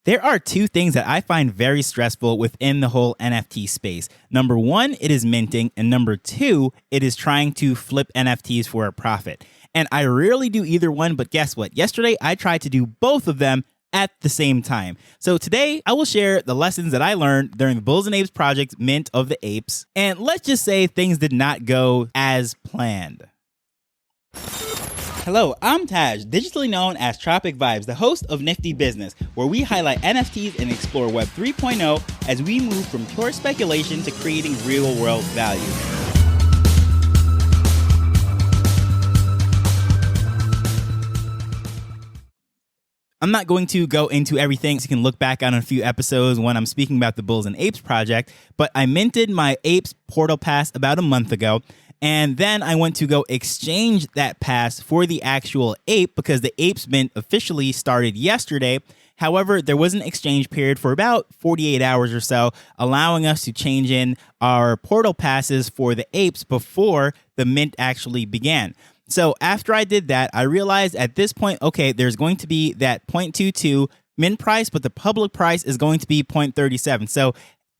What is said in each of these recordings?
There are two things that I find very stressful within the whole NFT space. Number one, it is minting, and number two, it is trying to flip NFTs for a profit. And I rarely do either one, but guess what? Yesterday, I tried to do both of them at the same time. So today, I will share the lessons that I learned during the Bulls Apes Project mint of the apes. And let's just say things did not go as planned. Hello, I'm Taj, digitally known as Tropic Vibes, the host of Nifty Business, where we highlight NFTs and explore Web 3.0 as we move from pure speculation to creating real-world value. I'm not going to go into everything, so you can look back on a few episodes when I'm speaking about the Bulls and Apes project, but I minted my Apes Portal Pass about a month ago. And then I went to go exchange that pass for the actual ape because the Apes mint officially started yesterday. However, there was an exchange period for about 48 hours or so, allowing us to change in our portal passes for the apes before the mint actually began. So after I did that, I realized at this point, okay, there's going to be that 0.22 mint price, but the public price is going to be 0.37. So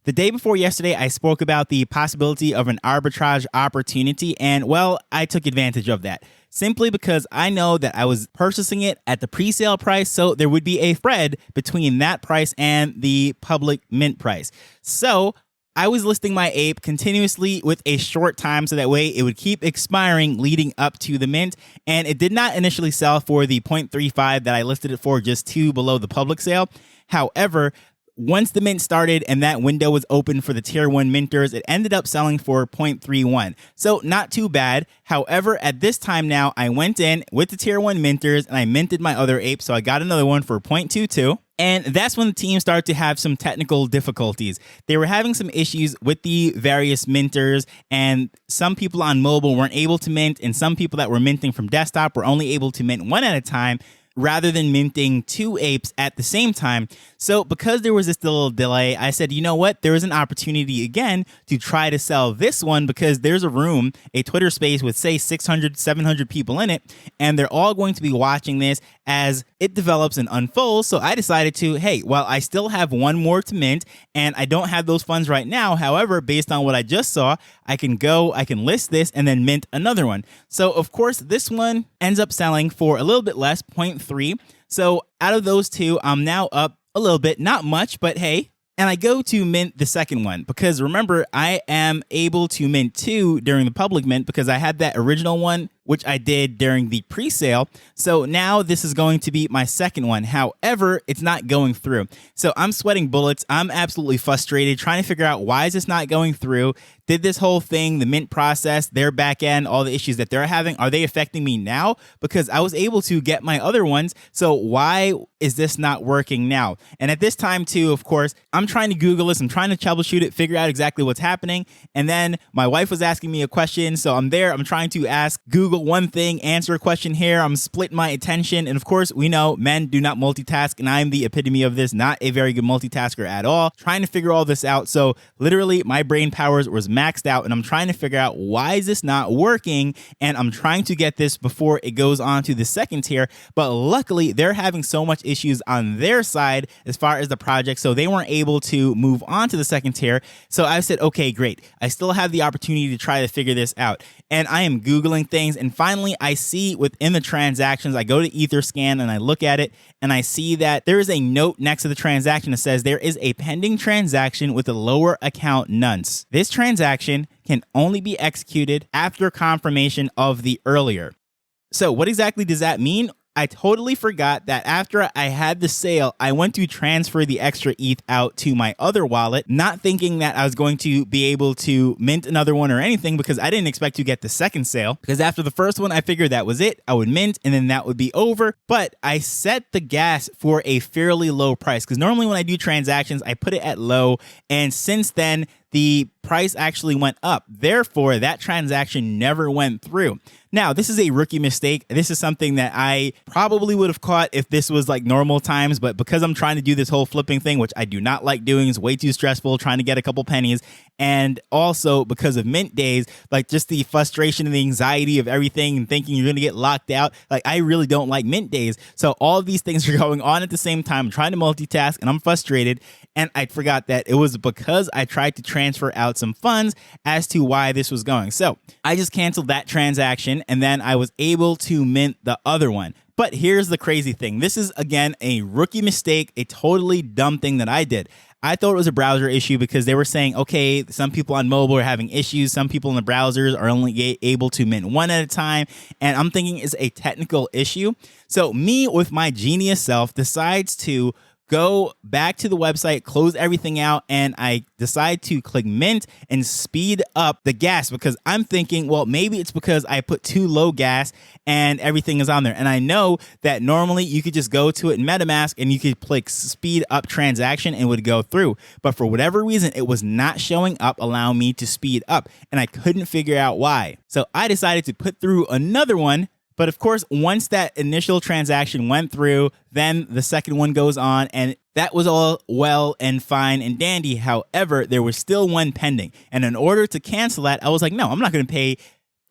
the day before yesterday, I spoke about the possibility of an arbitrage opportunity, and well, I took advantage of that. Simply because I know that I was purchasing it at the pre-sale price, so there would be a spread between that price and the public mint price. So I was listing my ape continuously with a short time, so that way it would keep expiring leading up to the mint, and it did not initially sell for the 0.35 that I listed it for, just two below the public sale. However, once the mint started and that window was open for the tier 1 minters, it ended up selling for 0.31. So not too bad. However, at this time now, I went in with the tier 1 minters and I minted my other ape. So I got another one for 0.22. And that's when the team started to have some technical difficulties. They were having some issues with the various minters, and some people on mobile weren't able to mint, and some people that were minting from desktop were only able to mint one at a time, rather than minting two apes at the same time. So because there was this little delay, I said, you know what? There is an opportunity again to try to sell this one because there's a room, a Twitter space with say 600, 700 people in it, and they're all going to be watching this as it develops and unfolds. So I decided to, hey, well, I still have one more to mint and I don't have those funds right now. However, based on what I just saw, I can list this and then mint another one. So of course, this one ends up selling for a little bit less, 0.3. So out of those two, I'm now up a little bit, not much, but hey. And I go to mint the second one because remember, I am able to mint two during the public mint because I had that original one, which I did during the pre-sale. So now this is going to be my second one. However, it's not going through. So I'm sweating bullets. I'm absolutely frustrated trying to figure out why is this not going through? Did this whole thing, the mint process, their back end, all the issues that they're having, are they affecting me now? Because I was able to get my other ones. So why is this not working now? And at this time too, of course, I'm trying to Google this. I'm trying to troubleshoot it, figure out exactly what's happening. And then my wife was asking me a question. So I'm trying to ask Google one thing, answer a question here. I'm splitting my attention. And of course, we know men do not multitask. And I'm the epitome of this, not a very good multitasker at all. Trying to figure all this out. So literally my brain powers was maxed out and I'm trying to figure out why is this not working, and I'm trying to get this before it goes on to the second tier, but luckily they're having so much issues on their side as far as the project, so they weren't able to move on to the second tier. So I said, okay, great, I still have the opportunity to try to figure this out, and I am Googling things, and finally I see within the transactions, I go to EtherScan and I look at it and I see that there is a note next to the transaction that says there is a pending transaction with a lower account nonce. This transaction can only be executed after confirmation of the earlier. So what exactly does that mean? I totally forgot that after I had the sale, I went to transfer the extra ETH out to my other wallet, not thinking that I was going to be able to mint another one or anything because I didn't expect to get the second sale. Because after the first one, I figured that was it. I would mint and then that would be over. But I set the gas for a fairly low price because normally when I do transactions, I put it at low. And since then, the price actually went up. Therefore, that transaction never went through. Now, this is a rookie mistake. This is something that I probably would have caught if this was like normal times, but because I'm trying to do this whole flipping thing, which I do not like doing, it's way too stressful trying to get a couple pennies. And also because of mint days, like just the frustration and the anxiety of everything and thinking you're going to get locked out. Like I really don't like mint days. So all of these things are going on at the same time. I'm trying to multitask and I'm frustrated. And I forgot that it was because I tried to transfer out some funds as to why this was going. So I just canceled that transaction and then I was able to mint the other one. But here's the crazy thing. This is, again, a rookie mistake, a totally dumb thing that I did. I thought it was a browser issue because they were saying, okay, some people on mobile are having issues. Some people in the browsers are only able to mint one at a time. And I'm thinking it's a technical issue. So me, with my genius self, decides to go back to the website, close everything out, and I decide to click mint and speed up the gas because I'm thinking, well, maybe it's because I put too low gas and everything is on there. And I know that normally you could just go to it in MetaMask and you could click speed up transaction and it would go through. But for whatever reason, it was not showing up, allowing me to speed up. And I couldn't figure out why. So I decided to put through another one. But of course, once that initial transaction went through, then the second one goes on, and that was all well and fine and dandy. However, there was still one pending. And in order to cancel that, I was like, no, I'm not going to pay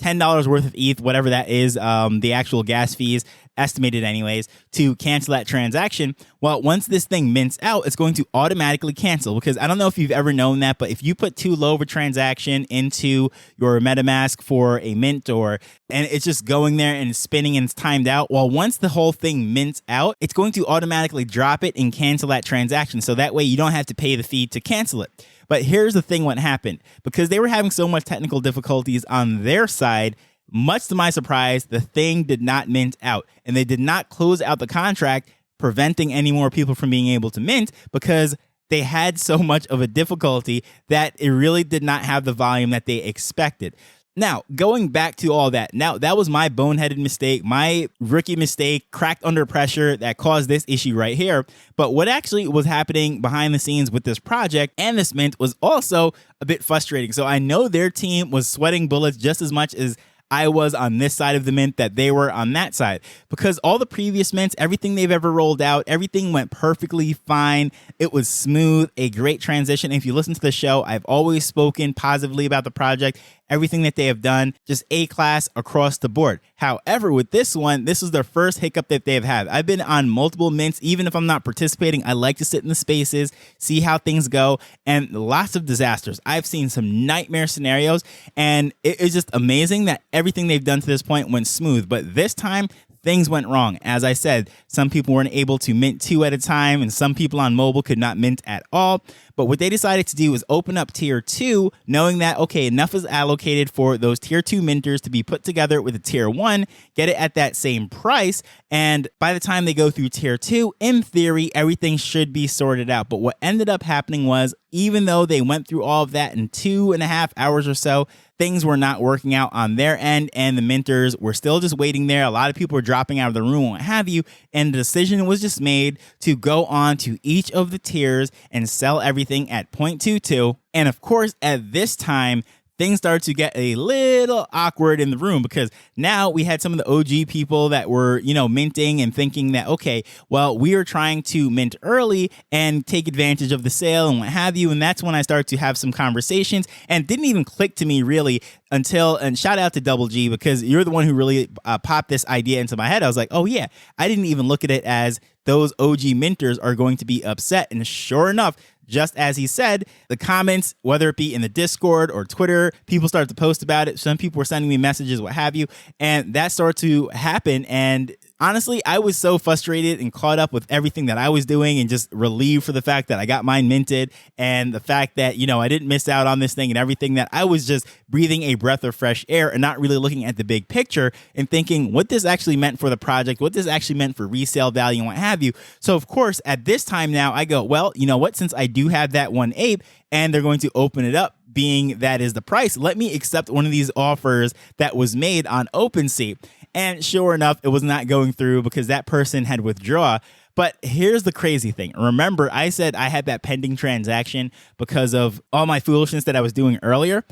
$10 worth of ETH, whatever that is, the actual gas fees, estimated anyways, to cancel that transaction. Well, once this thing mints out, it's going to automatically cancel because I don't know if you've ever known that, but if you put too low of a transaction into your MetaMask for a mint and it's just going there and spinning and it's timed out, well, once the whole thing mints out, it's going to automatically drop it and cancel that transaction. So that way you don't have to pay the fee to cancel it. But here's the thing, what happened. Because they were having so much technical difficulties on their side, much to my surprise, the thing did not mint out. And they did not close out the contract, preventing any more people from being able to mint because they had so much of a difficulty that it really did not have the volume that they expected. Now, going back to all that, now that was my boneheaded mistake, my rookie mistake, cracked under pressure that caused this issue right here. But what actually was happening behind the scenes with this project and this mint was also a bit frustrating. So I know their team was sweating bullets just as much as I was on this side of the mint that they were on that side, because all the previous mints, everything they've ever rolled out, everything went perfectly fine. It was smooth, a great transition. If you listen to the show, I've always spoken positively about the project, everything that they have done, just A-class across the board. However, with this one, this is their first hiccup that they've had. I've been on multiple mints. Even if I'm not participating, I like to sit in the spaces, see how things go, and lots of disasters. I've seen some nightmare scenarios, and it is just amazing that everything they've done to this point went smooth. But this time, things went wrong. As I said, some people weren't able to mint 2 at a time, and some people on mobile could not mint at all. But what they decided to do was open up tier 2, knowing that, okay, enough is allocated for those tier 2 minters to be put together with a tier 1, get it at that same price. And by the time they go through tier 2, in theory, everything should be sorted out. But what ended up happening was, even though they went through all of that in 2.5 hours or so, things were not working out on their end, and the minters were still just waiting there. A lot of people were dropping out of the room and what have you, and the decision was just made to go on to each of the tiers and sell everything at 0.22. And of course, at this time, things started to get a little awkward in the room because now we had some of the OG people that were, minting and thinking that, okay, well, we are trying to mint early and take advantage of the sale and what have you. And that's when I started to have some conversations, and it didn't even click to me really until, and shout out to Double G, because you're the one who really popped this idea into my head. I was like, oh yeah, I didn't even look at it as those OG minters are going to be upset. And sure enough, just as he said, the comments, whether it be in the Discord or Twitter, people started to post about it. Some people were sending me messages, what have you, and that started to happen. And honestly, I was so frustrated and caught up with everything that I was doing and just relieved for the fact that I got mine minted and the fact that, I didn't miss out on this thing and everything, that I was just breathing a breath of fresh air and not really looking at the big picture and thinking what this actually meant for the project, what this actually meant for resale value and what have you. So of course, at this time now, I go, well, you know what, since I do have that one ape and they're going to open it up, being that is the price, let me accept one of these offers that was made on OpenSea. And sure enough, it was not going through because that person had withdrawn. But here's the crazy thing. Remember, I said I had that pending transaction because of all my foolishness that I was doing earlier.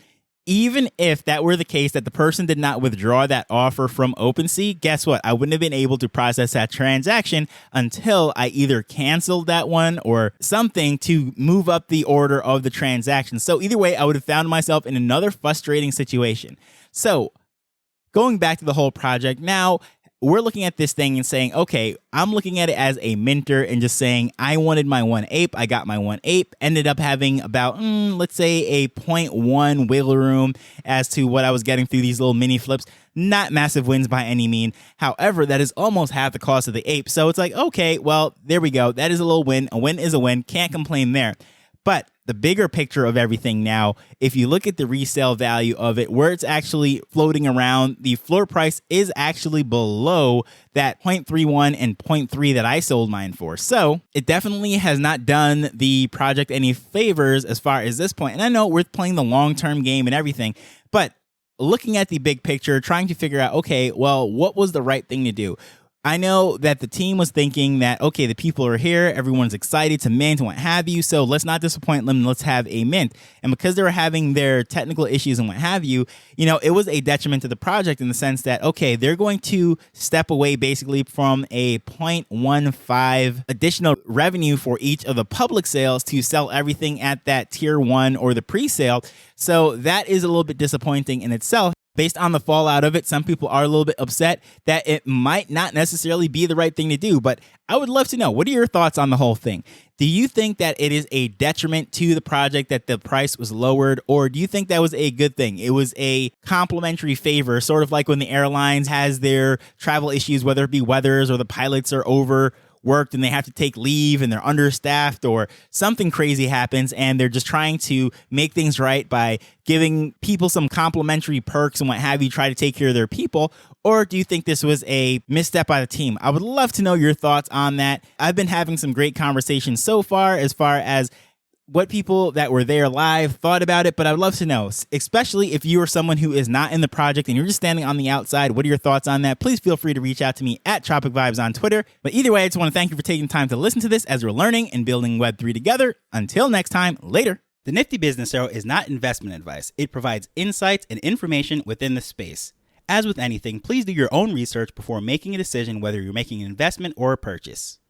Even if that were the case, that the person did not withdraw that offer from OpenSea, guess what? I wouldn't have been able to process that transaction until I either canceled that one or something to move up the order of the transaction. So either way, I would have found myself in another frustrating situation. So going back to the whole project now, we're looking at this thing and saying, okay, I'm looking at it as a minter and just saying, I wanted my one ape. I got my one ape, ended up having about, let's say a 0.1 wiggle room as to what I was getting through these little mini flips. Not massive wins by any mean. However, that is almost half the cost of the ape. So it's like, okay, well, there we go. That is a little win. A win is a win. Can't complain there. But the bigger picture of everything now, if you look at the resale value of it, where it's actually floating around, the floor price is actually below that 0.31 and 0.3 that I sold mine for. So it definitely has not done the project any favors as far as this point. And I know we're playing the long-term game and everything, but looking at the big picture, trying to figure out, okay, well, what was the right thing to do? I know that the team was thinking that, okay, the people are here, everyone's excited to mint and what have you, so let's not disappoint them, let's have a mint. And because they were having their technical issues and what have you, it was a detriment to the project in the sense that, okay, they're going to step away basically from a 0.15 additional revenue for each of the public sales to sell everything at that tier 1 or the pre-sale. So that is a little bit disappointing in itself. Based on the fallout of it, some people are a little bit upset that it might not necessarily be the right thing to do. But I would love to know, what are your thoughts on the whole thing? Do you think that it is a detriment to the project that the price was lowered, or do you think that was a good thing? It was a complimentary favor, sort of like when the airlines has their travel issues, whether it be weathers or the pilots are overworked and they have to take leave and they're understaffed or something crazy happens and they're just trying to make things right by giving people some complimentary perks and what have you, try to take care of their people? Or do you think this was a misstep by the team? I would love to know your thoughts on that. I've been having some great conversations so far as what people that were there live thought about it, but I would love to know, especially if you are someone who is not in the project and you're just standing on the outside. What are your thoughts on that? Please feel free to reach out to me at Tropic Vibes on Twitter. But either way, I just want to thank you for taking time to listen to this as we're learning and building Web3 together. Until next time, later. The Nifty Business Arrow is not investment advice. It provides insights and information within the space. As with anything, please do your own research before making a decision whether you're making an investment or a purchase.